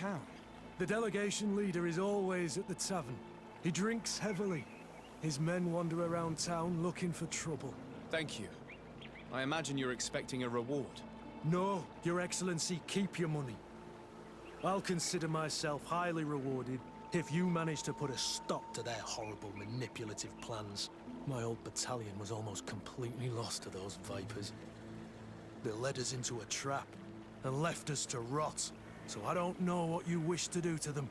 town? The delegation leader is always at the tavern. He drinks heavily. His men wander around town looking for trouble. Thank you. I imagine you're expecting a reward. No, Your Excellency, keep your money. I'll consider myself highly rewarded if you manage to put a stop to their horrible manipulative plans. My old battalion was almost completely lost to those vipers. They led us into a trap and left us to rot. So I don't know what you wish to do to them,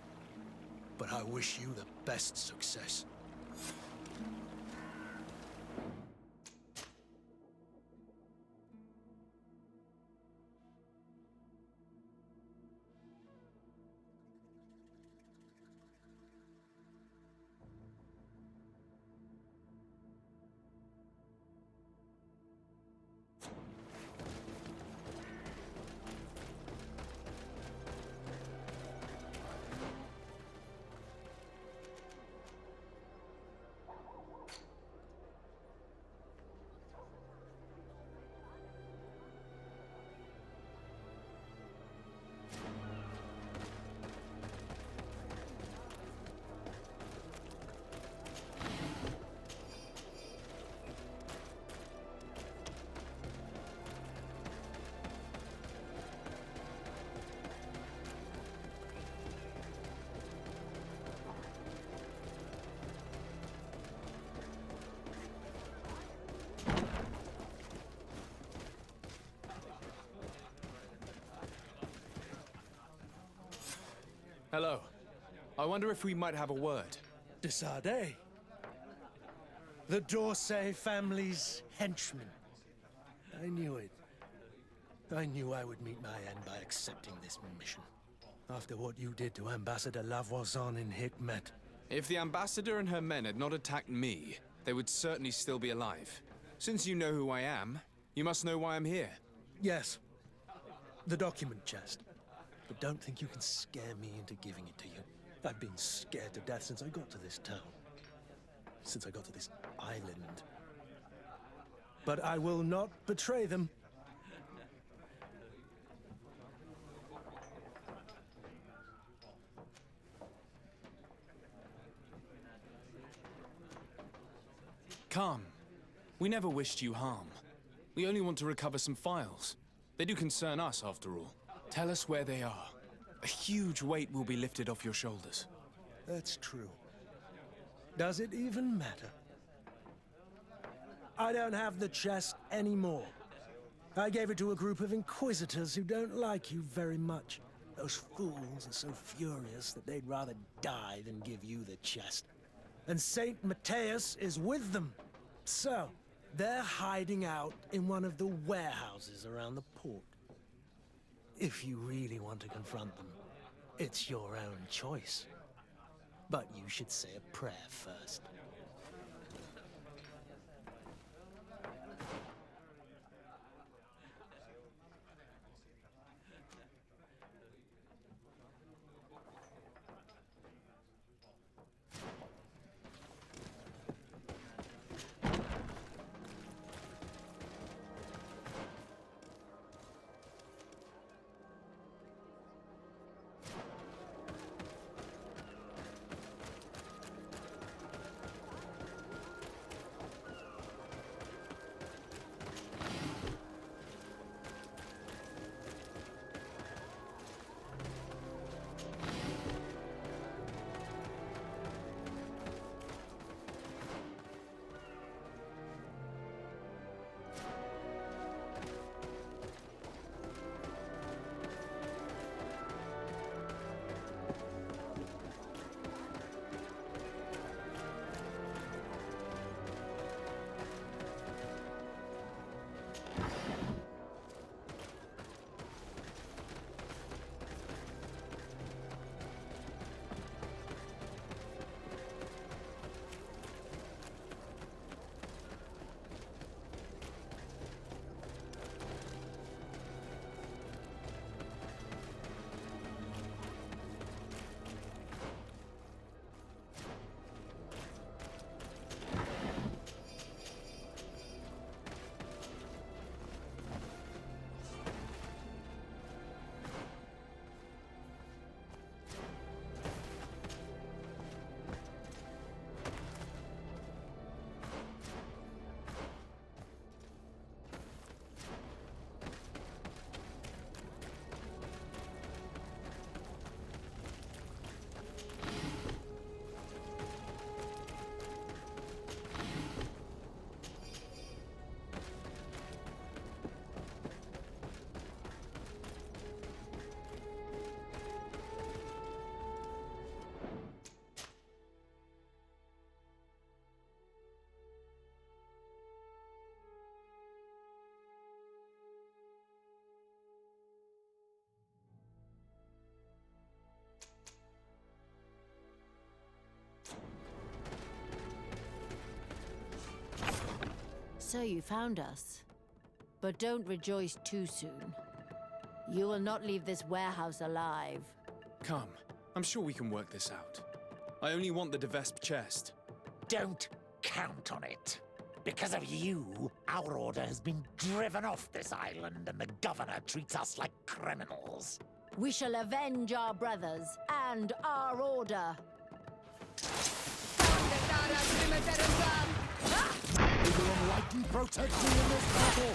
but I wish you the best success. Hello. I wonder if we might have a word. Desade. The Dorsey family's henchman. I knew it. I knew I would meet my end by accepting this mission. After what you did to Ambassador Lavoisin in Hikmet. If the ambassador and her men had not attacked me, they would certainly still be alive. Since you know who I am, you must know why I'm here. Yes. The document chest. But don't think you can scare me into giving it to you. I've been scared to death since I got to this town. Since I got to this island. But I will not betray them. Calm. We never wished you harm. We only want to recover some files. They do concern us, after all. Tell us where they are. A huge weight will be lifted off your shoulders. That's true. Does it even matter? I don't have the chest anymore. I gave it to a group of inquisitors who don't like you very much. Those fools are so furious that they'd rather die than give you the chest. And Saint Matthias is with them. So, they're hiding out in one of the warehouses around the port. If you really want to confront them, it's your own choice. But you should say a prayer first. So you found us. But don't rejoice too soon. You will not leave this warehouse alive. Come. I'm sure we can work this out. I only want the ДeВesp chest. Don't count on it. Because of you, our order has been driven off this island and the governor treats us like criminals. We shall avenge our brothers and our order. We will enlighten protect you in this battle.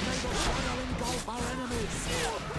May the shadow engulf our enemies.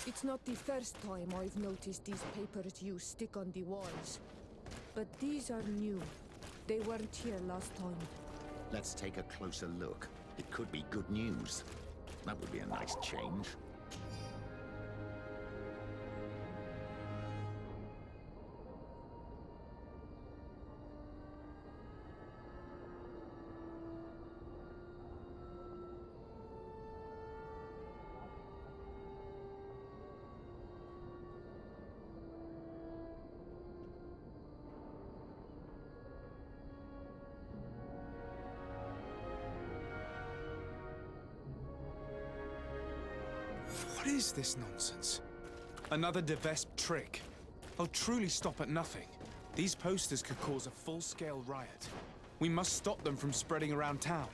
It's not the first time I've noticed these papers you stick on the walls. But these are new. They weren't here last time. Let's take a closer look. It could be good news. That would be a nice change. What is this nonsense? Another ДeVesp trick. I'll truly stop at nothing. These posters could cause a full-scale riot. We must stop them from spreading around town.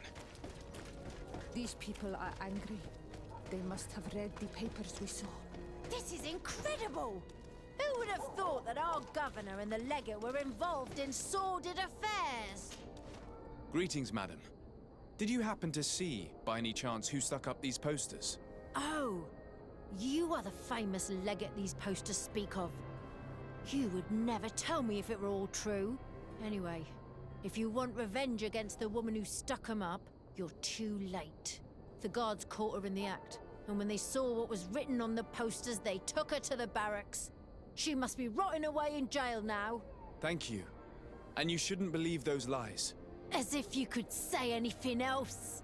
These people are angry. They must have read the papers we saw. This is incredible! Who would have thought that our governor and the legate were involved in sordid affairs? Greetings, madam. Did you happen to see, by any chance, who stuck up these posters? Oh, you are the famous legate these posters speak of. You would never tell me if it were all true. Anyway, if you want revenge against the woman who stuck 'em up, you're too late. The guards caught her in the act, and when they saw what was written on the posters, they took her to the barracks. She must be rotting away in jail now. Thank you. And you shouldn't believe those lies. As if you could say anything else.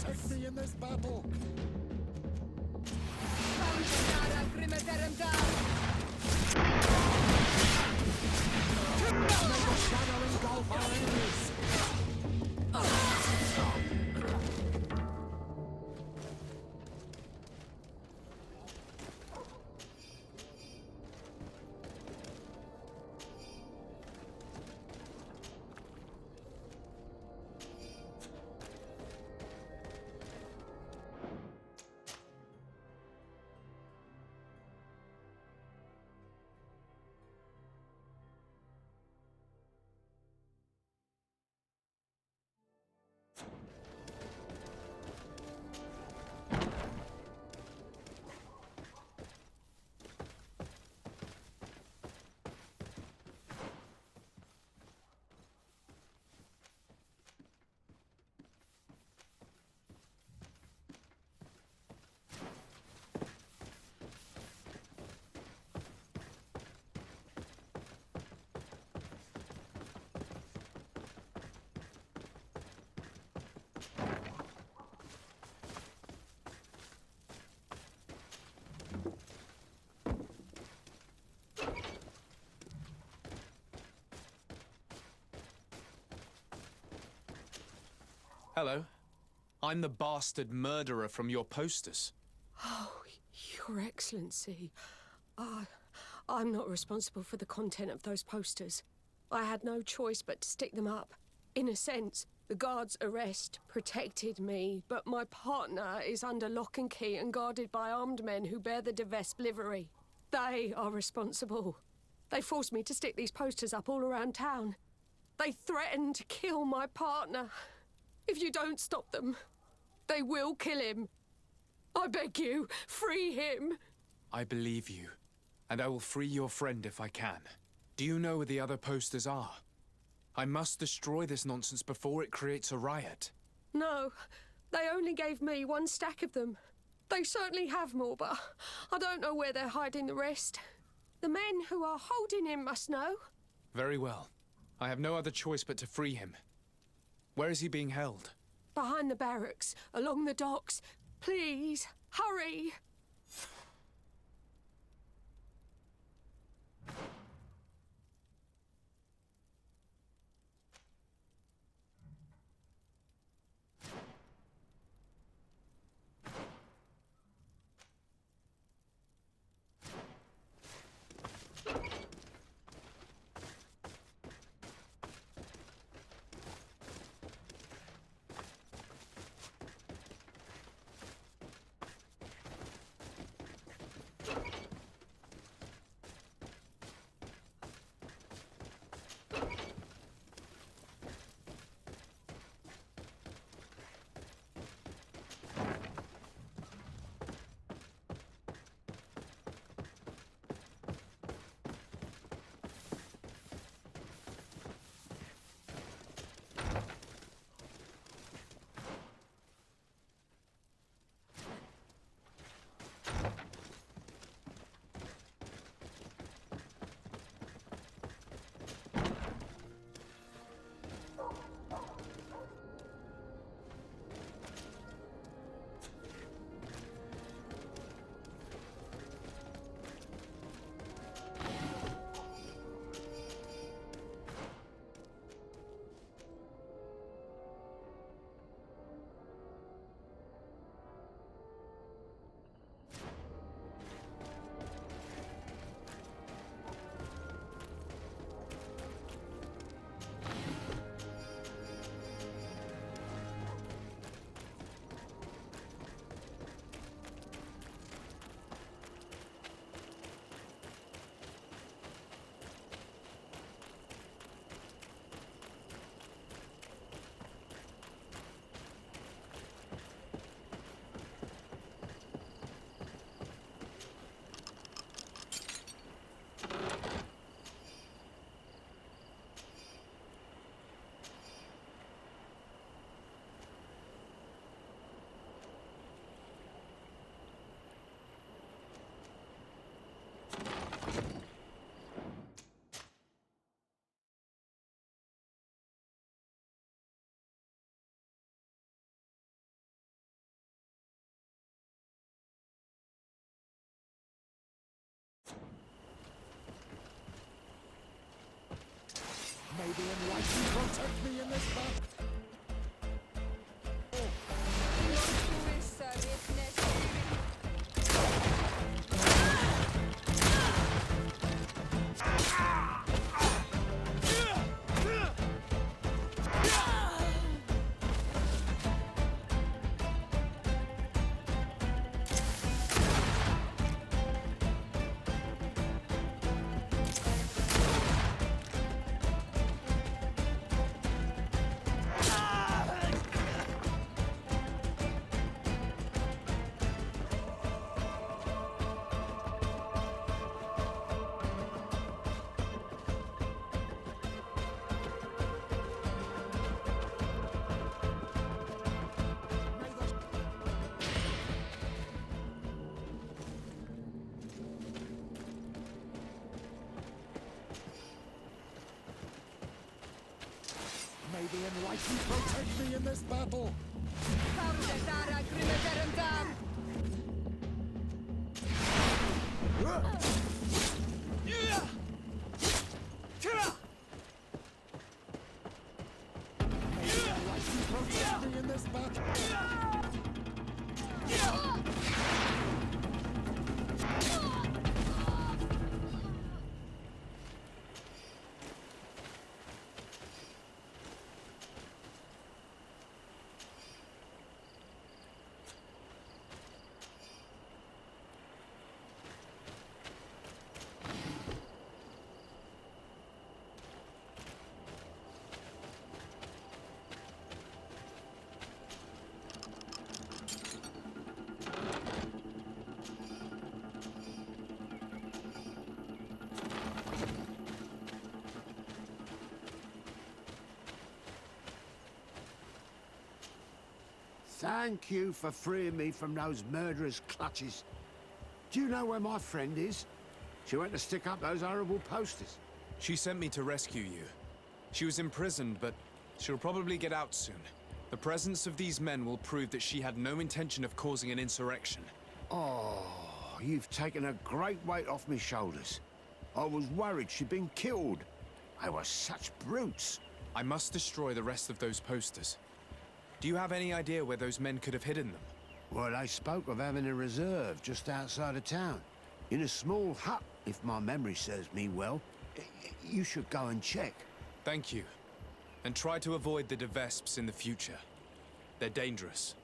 Protect me in this battle! Hello. I'm the bastard murderer from your posters. Oh, Your Excellency. I'm not responsible for the content of those posters. I had no choice but to stick them up. In a sense, the guard's arrest protected me, but my partner is under lock and key and guarded by armed men who bear the ДeVesp livery. They are responsible. They forced me to stick these posters up all around town. They threatened to kill my partner. If you don't stop them, they will kill him. I beg you, free him. I believe you, and I will free your friend if I can. Do you know where the other posters are? I must destroy this nonsense before it creates a riot. No, they only gave me one stack of them. They certainly have more, but I don't know where they're hiding the rest. The men who are holding him must know. Very well. I have no other choice but to free him. Where is he being held? Behind the barracks, along the docks. Please, hurry! May the enlightened protect me in this battle. May the enlightened protect me in this battle. May the enlightened protect me in this battle. Thank you for freeing me from those murderers' clutches. Do you know where my friend is? She went to stick up those horrible posters. She sent me to rescue you. She was imprisoned, but she'll probably get out soon. The presence of these men will prove that she had no intention of causing an insurrection. Oh, you've taken a great weight off my shoulders. I was worried she'd been killed. They were such brutes. I must destroy the rest of those posters. Do you have any idea where those men could have hidden them? Well, they spoke of having a reserve just outside of town. In a small hut, if my memory serves me well. You should go and check. Thank you. And try to avoid the ДeВесps in the future. They're dangerous.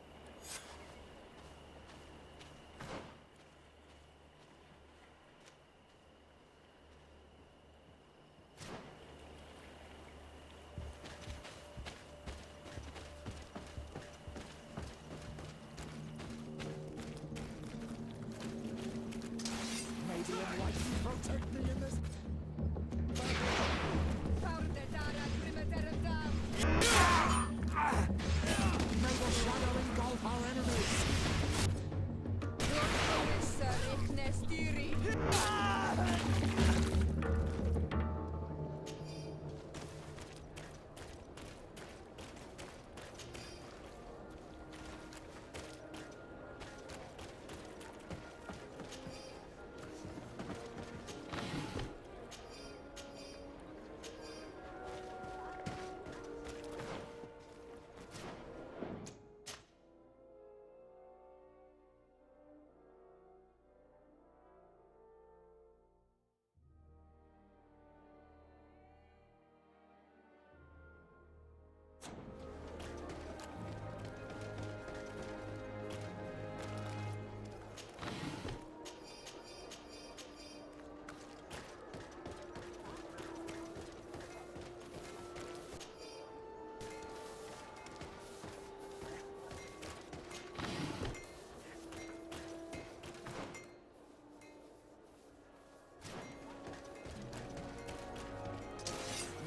Maybe I'd like to protect me in this. May the shadow engulf our enemies.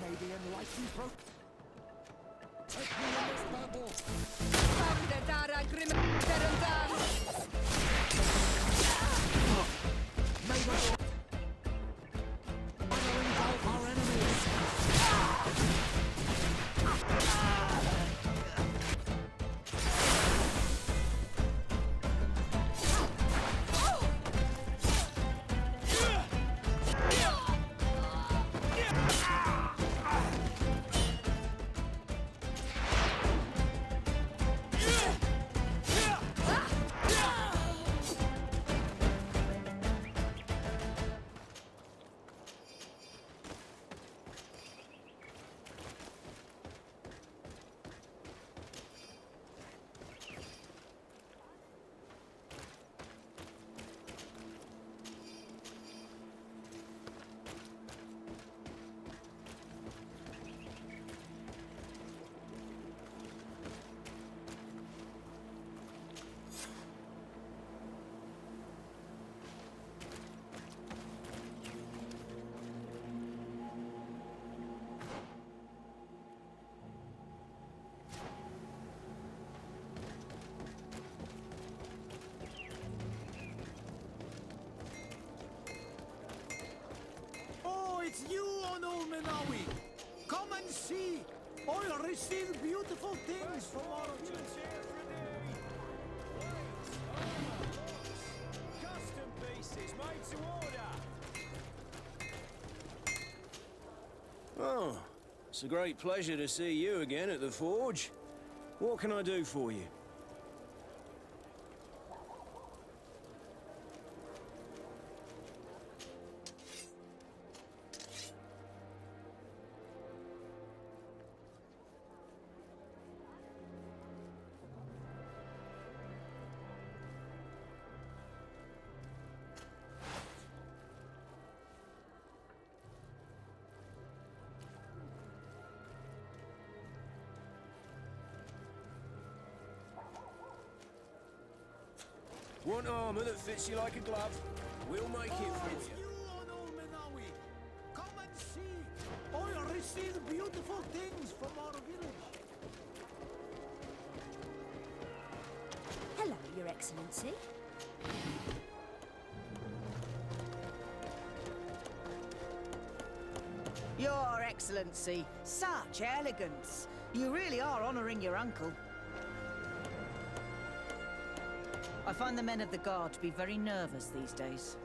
Maybe enlightened protect me in this battle. May the shadow engulf our enemies. It's you, Old Menawi. Come and see. I'll receive beautiful things from our Custom pieces made to order. Oh, it's a great pleasure to see you again at the Forge. What can I do for you? Want armor that fits you like a glove? We'll make it for It's you. you, Old Menawi. Come and see. I'll receive beautiful things from our village. Hello, Your Excellency. Your Excellency, such elegance. You really are honouring your uncle. I find the men of the guard to be very nervous these days.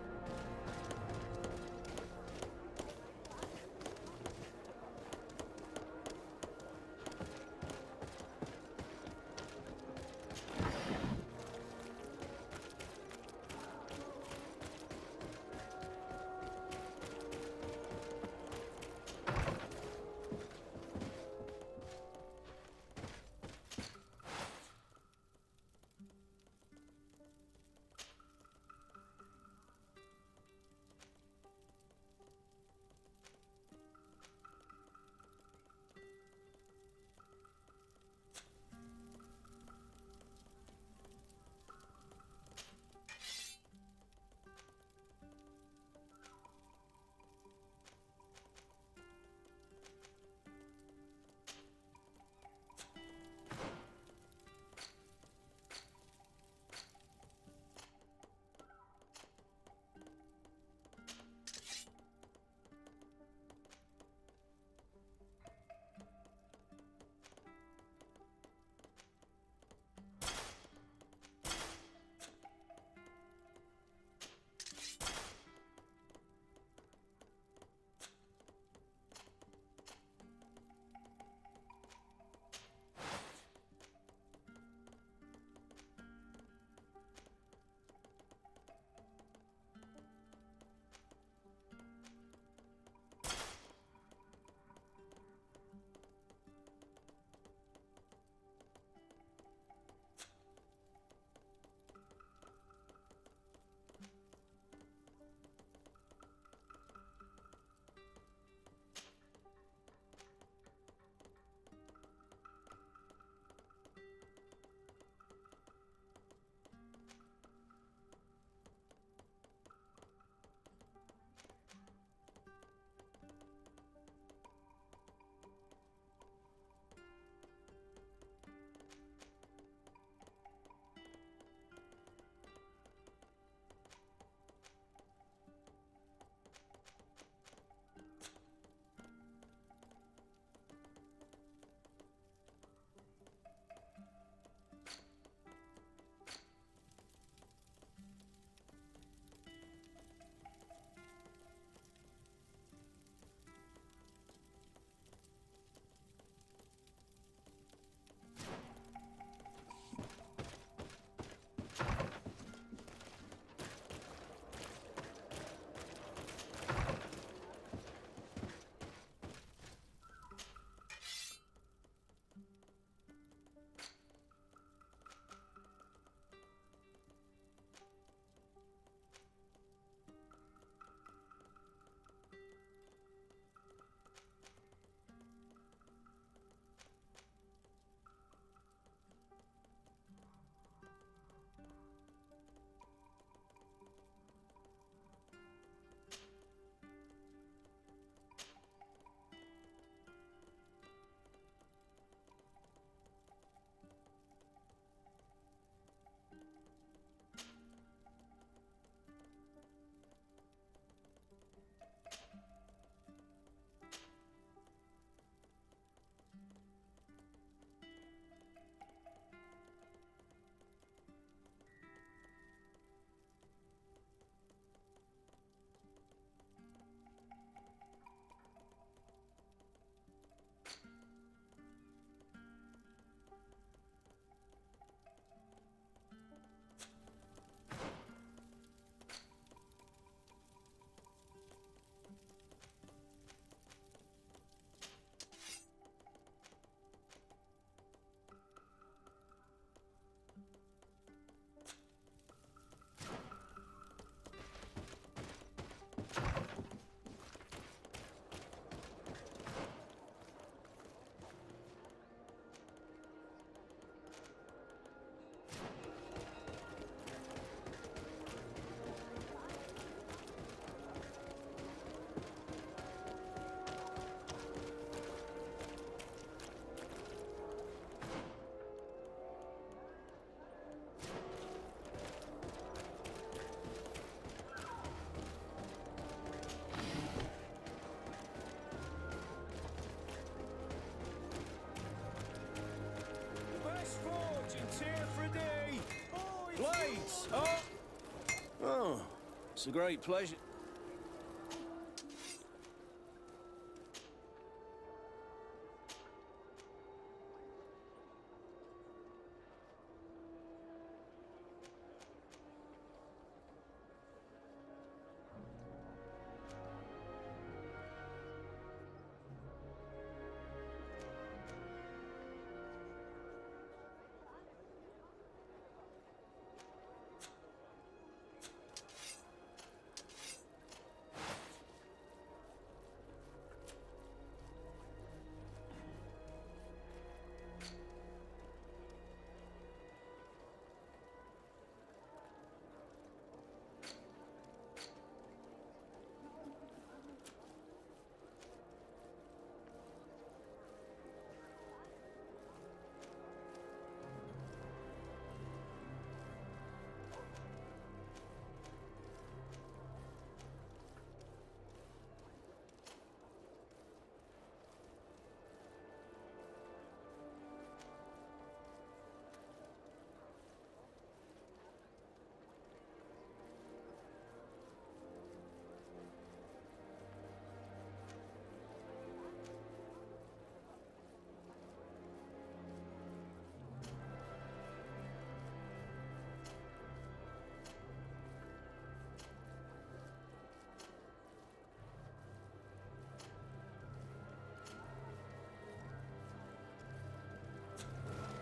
It's a great pleasure.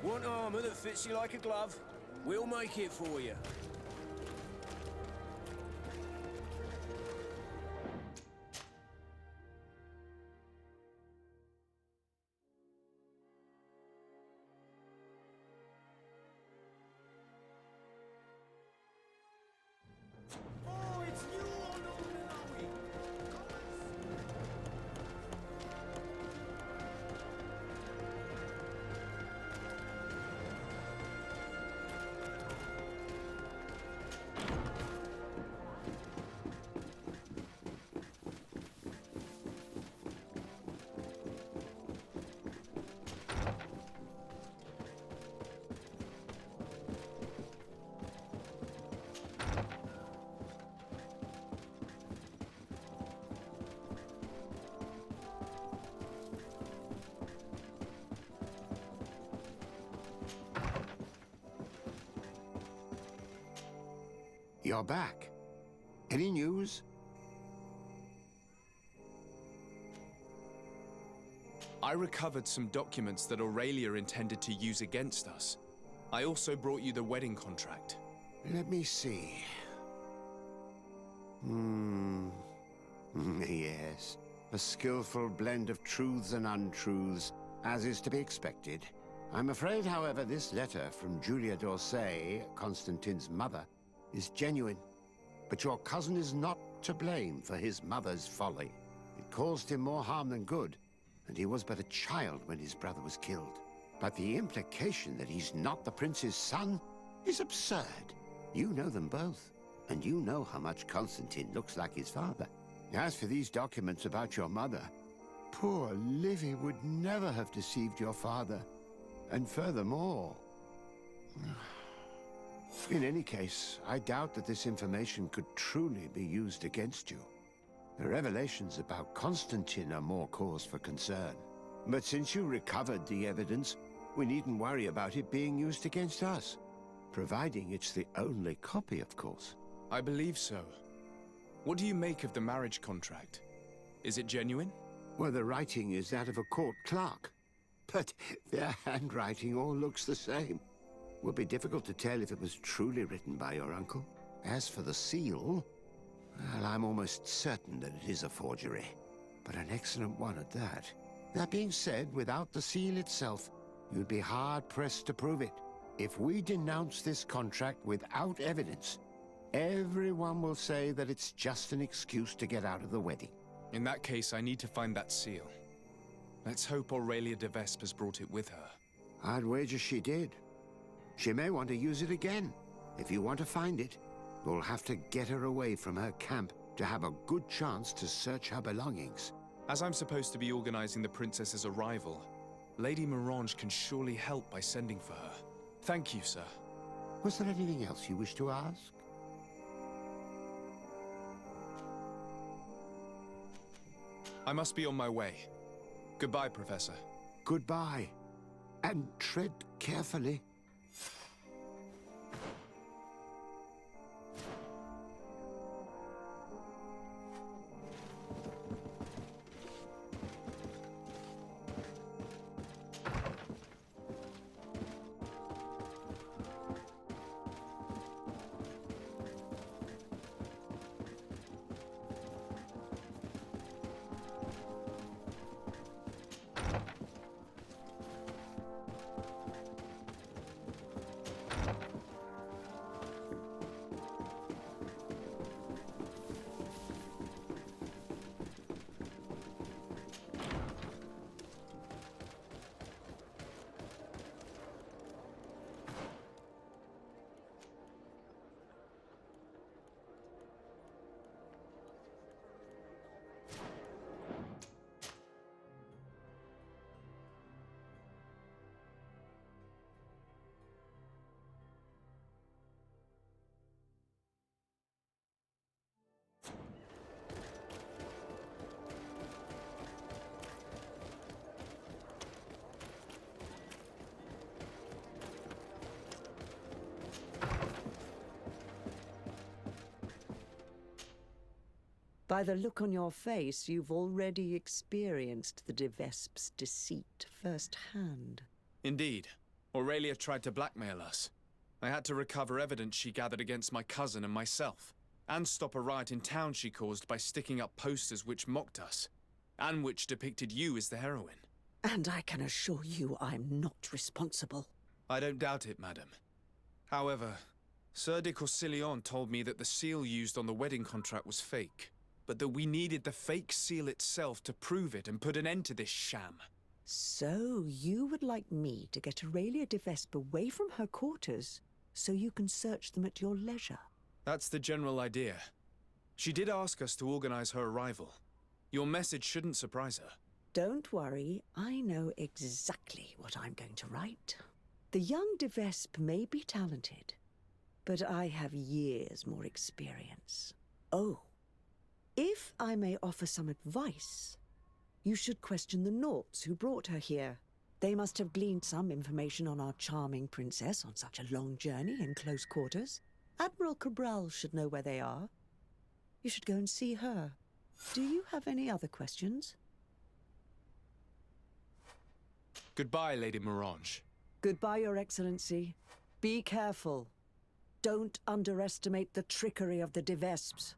Want armor that fits you like a glove? We'll make it for you. Oh, it's you, You're back. Any news? I recovered some documents that Aurelia intended to use against us. I also brought you the wedding contract. Let me see. Yes. A skillful blend of truths and untruths, as is to be expected. I'm afraid, however, this letter from Julia d'Orsay, Constantine's mother, is genuine. But your cousin is not to blame for his mother's folly. It caused him more harm than good, and he was but a child when his brother was killed. But the implication that he's not the prince's son is absurd. You know them both, and you know how much Constantine looks like his father. As for these documents about your mother, poor Livy would never have deceived your father. And furthermore... In any case, I doubt that this information could truly be used against you. The revelations about Constantine are more cause for concern. But since you recovered the evidence, we needn't worry about it being used against us. Providing it's the only copy, of course. I believe so. What do you make of the marriage contract? Is it genuine? Well, the writing is that of a court clerk. But their handwriting all looks the same. Would be difficult to tell if it was truly written by your uncle. As for the seal, well, I'm almost certain that it is a forgery. But an excellent one at that. That being said, without the seal itself, you'd be hard-pressed to prove it. If we denounce this contract without evidence, everyone will say that it's just an excuse to get out of the wedding. In that case, I need to find that seal. Let's hope Aurelia DeVesp has brought it with her. I'd wager she did. She may want to use it again. If you want to find it, you'll have to get her away from her camp to have a good chance to search her belongings. As I'm supposed to be organizing the princess's arrival, Lady Mirange can surely help by sending for her. Thank you, sir. Was there anything else you wish to ask? I must be on my way. Goodbye, Professor. Goodbye, and tread carefully. By the look on your face, you've already experienced the ДeВesp's deceit firsthand. Indeed. Aurelia tried to blackmail us. I had to recover evidence she gathered against my cousin and myself, and stop a riot in town she caused by sticking up posters which mocked us, and which depicted you as the heroine. And I can assure you I'm not responsible. I don't doubt it, madam. However, Sir de Corsillon told me that the seal used on the wedding contract was fake, but that we needed the fake seal itself to prove it and put an end to this sham. So you would like me to get Aurelia ДeVesp away from her quarters so you can search them at your leisure? That's the general idea. She did ask us to organize her arrival. Your message shouldn't surprise her. Don't worry, I know exactly what I'm going to write. The young ДeVesp may be talented, but I have years more experience. Oh, if I may offer some advice, you should question the Nauts who brought her here. They must have gleaned some information on our charming princess on such a long journey in close quarters. Admiral Cabral should know where they are. You should go and see her. Do you have any other questions? Goodbye, Lady Morange. Goodbye, Your Excellency. Be careful. Don't underestimate the trickery of the DeVesps.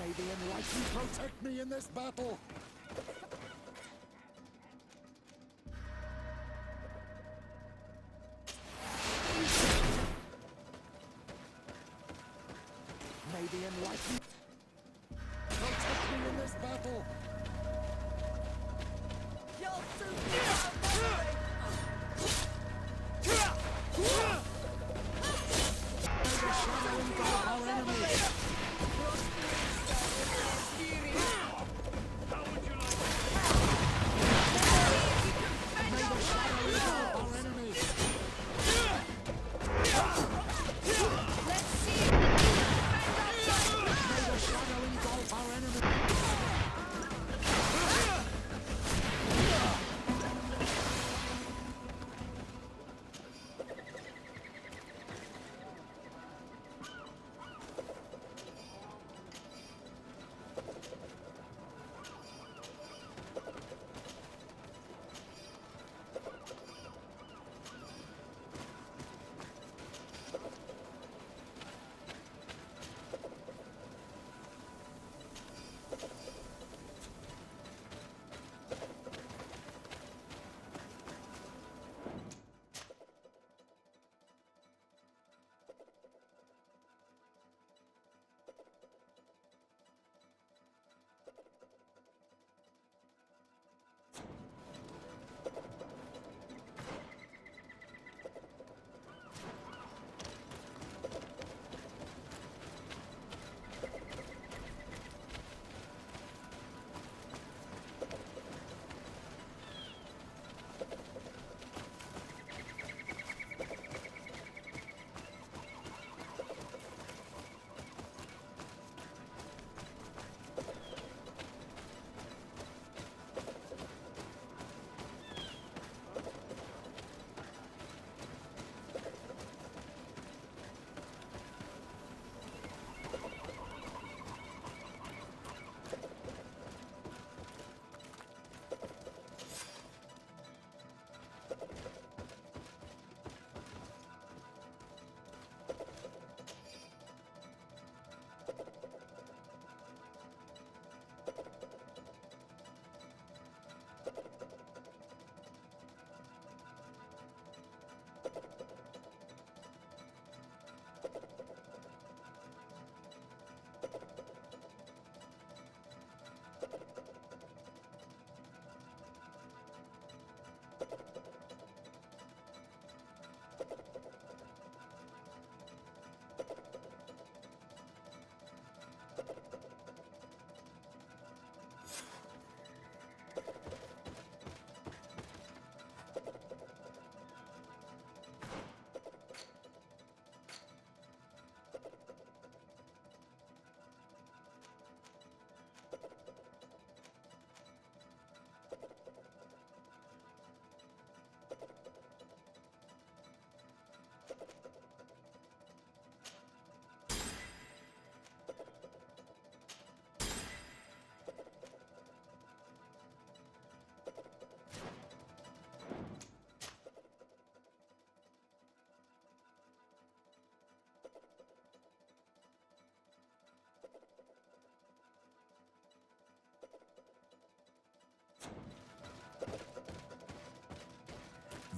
May the Enlightened protect me in this battle! May the Enlightened protect me in this battle! You'll soon be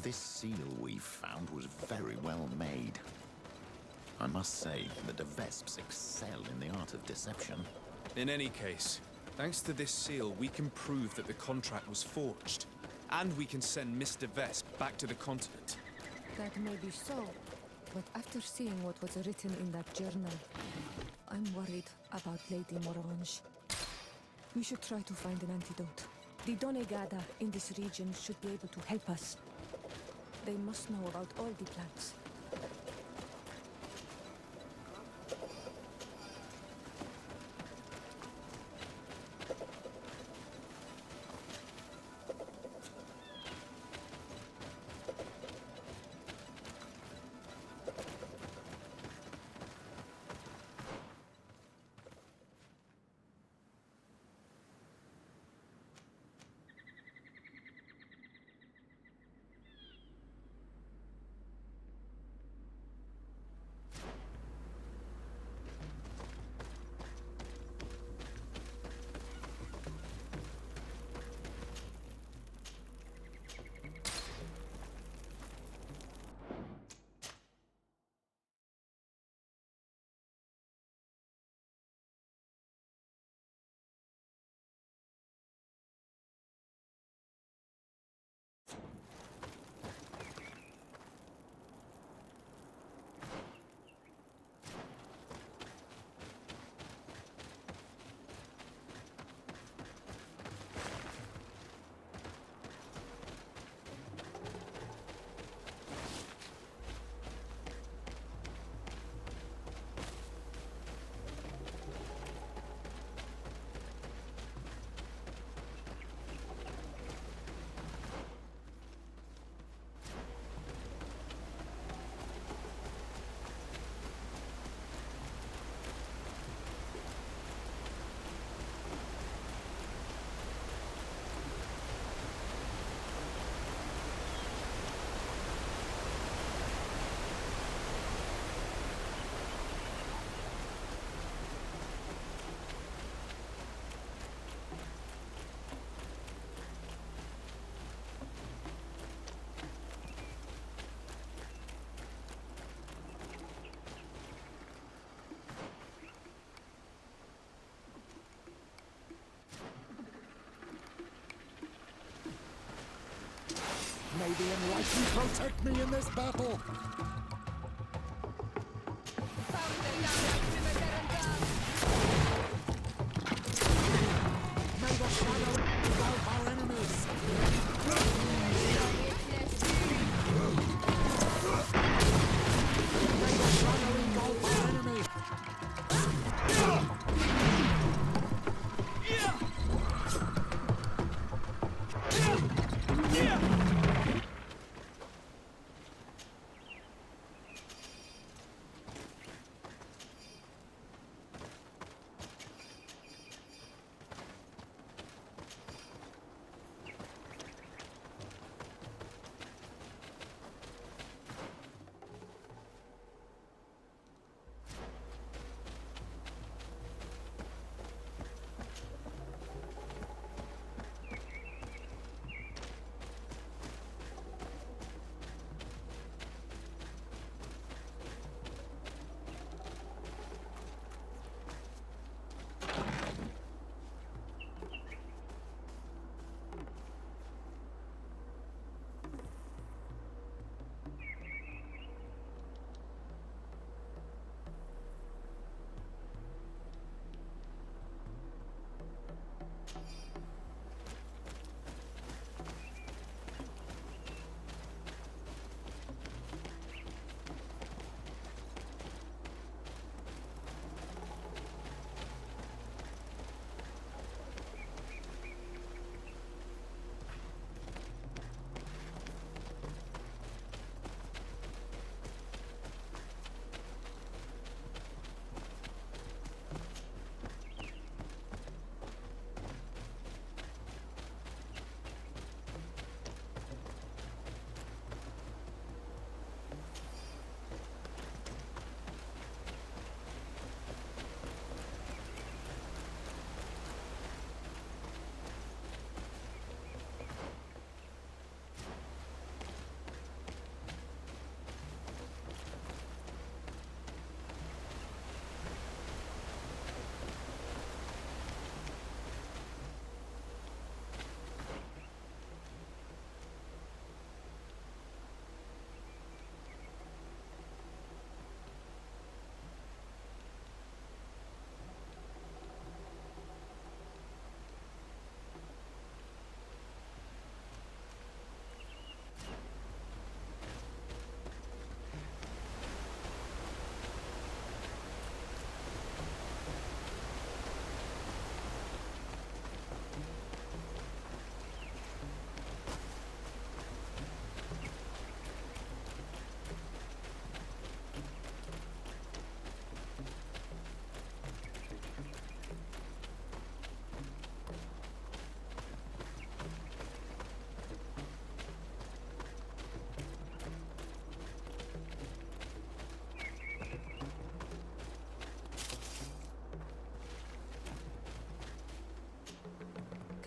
This seal we found was very well made. I must say, the ДeВesps excel in the art of deception. In any case, thanks to this seal, we can prove that the contract was forged. And we can send Miss ДeVesp back to the continent. That may be so, but after seeing what was written in that journal, I'm worried about Lady Morange. We should try to find an antidote. The Donegada in this region should be able to help us. They must know about all the plants. May the Enlightened protect me in this battle! May the shadow engulf our enemies! May the shadow engulf our enemy!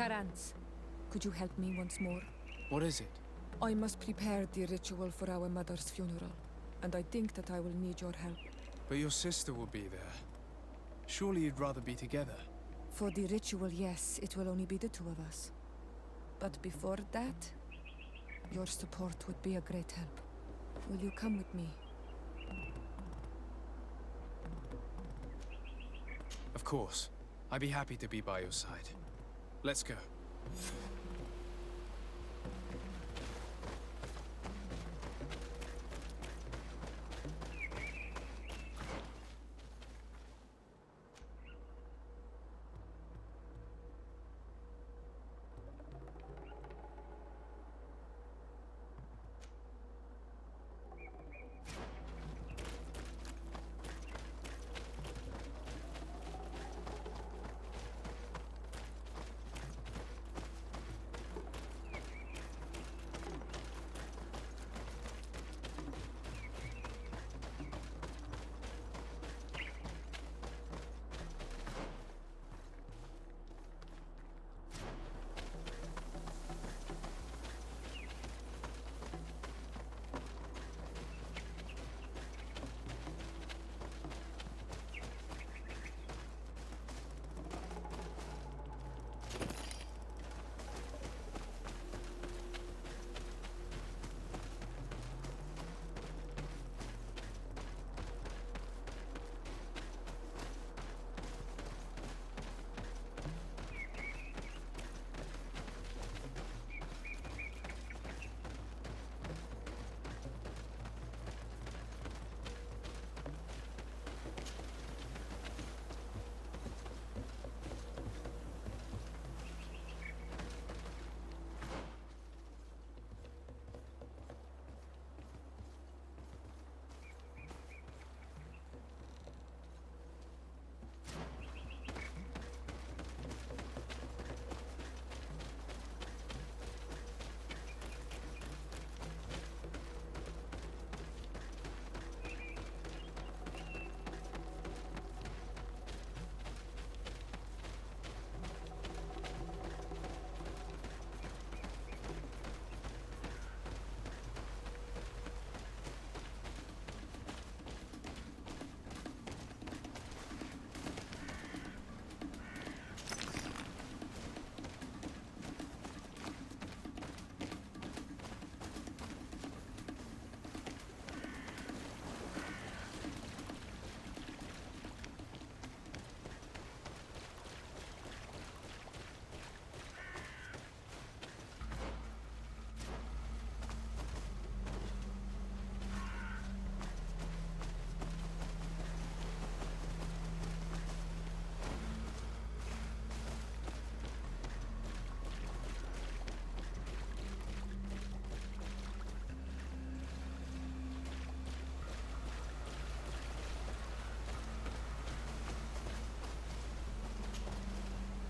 Karans, could you help me once more? What is it? I must prepare the ritual for our mother's funeral, and I think that I will need your help. But your sister will be there. Surely you'd rather be together. For the ritual, yes, it will only be the two of us. But before that, your support would be a great help. Will you come with me? Of course. I'd be happy to be by your side. Let's go.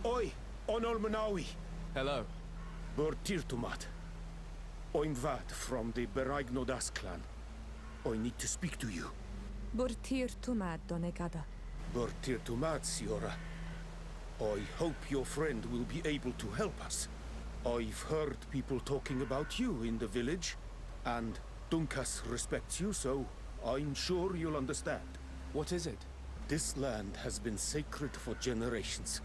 Oi, Onol Manawi. Hello. Tirtumat. I'm Vad from the Beragnodas clan. I need to speak to you. Burtir tumad donegada. Tirtumat, Siora. I hope your friend will be able to help us. I've heard people talking about you in the village, and Dunkas respects you, so I'm sure you'll understand. What is it? This land has been sacred for generations,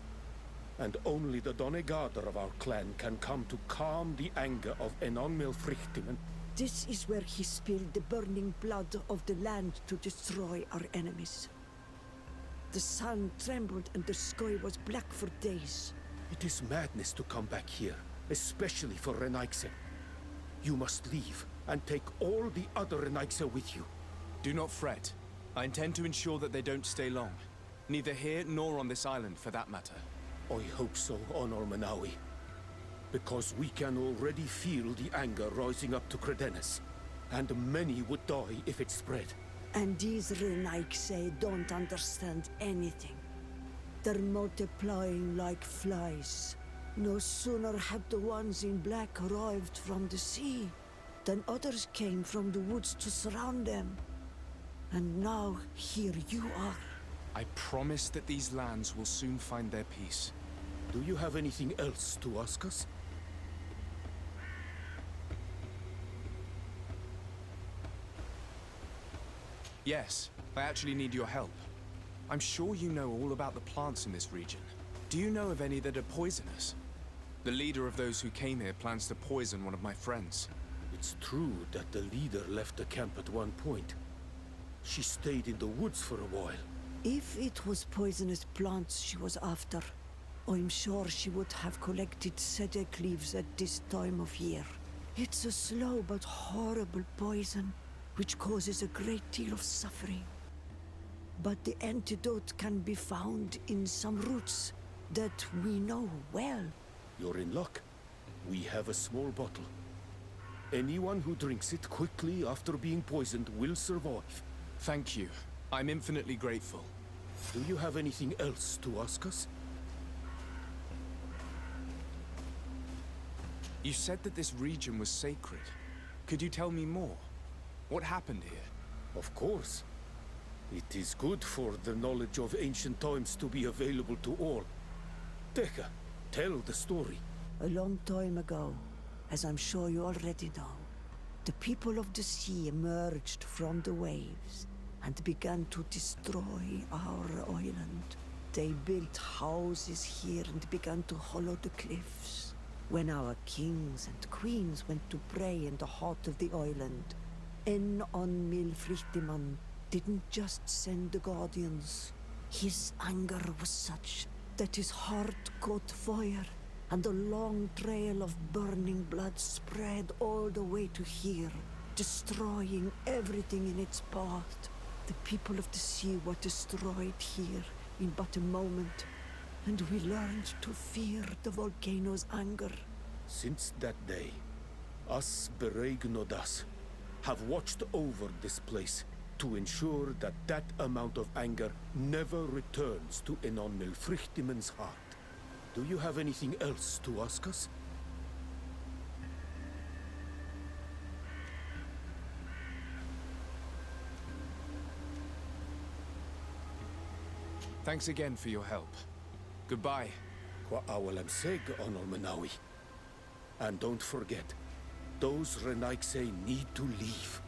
and only the Donegader of our clan can come to calm the anger of Enon Melfrichtingen. This is where he spilled the burning blood of the land to destroy our enemies. The sun trembled and the sky was black for days. It is madness to come back here, especially for Renaigse. You must leave and take all the other Renaigse with you. Do not fret. I intend to ensure that they don't stay long. Neither here nor on this island, for that matter. I hope so, Onol Manawi. Because we can already feel the anger rising up to Credennis. And many would die if it spread. And these Renaigse don't understand anything. They're multiplying like flies. No sooner had the ones in black arrived from the sea than others came from the woods to surround them. And now here you are. I promise that these lands will soon find their peace. Do you have anything else to ask us? Yes, I actually need your help. I'm sure you know all about the plants in this region. Do you know of any that are poisonous? The leader of those who came here plans to poison one of my friends. It's true that the leader left the camp at one point. She stayed in the woods for a while. If it was poisonous plants she was after, I'm sure she would have collected sedek leaves at this time of year. It's a slow but horrible poison, which causes a great deal of suffering. But the antidote can be found in some roots that we know well. You're in luck. We have a small bottle. Anyone who drinks it quickly after being poisoned will survive. Thank you. I'm infinitely grateful. Do you have anything else to ask us? You said that this region was sacred. Could you tell me more? What happened here? Of course. It is good for the knowledge of ancient times to be available to all. Tekka, tell the story. A long time ago, as I'm sure you already know, the people of the sea emerged from the waves and began to destroy our island. They built houses here and began to hollow the cliffs. When our kings and queens went to pray in the heart of the island, Milfrichtiman didn't just send the guardians. His anger was such that his heart caught fire, and a long trail of burning blood spread all the way to here, destroying everything in its path. The people of the sea were destroyed here in but a moment, and we learned to fear the volcano's anger. Since that day, us Beregnodas have watched over this place to ensure that that amount of anger never returns to Enon Milfrichtiman's heart. Do you have anything else to ask us? Thanks again for your help. Goodbye. Kwa awalam seg onol Manawi. And don't forget, those Renaikse need to leave.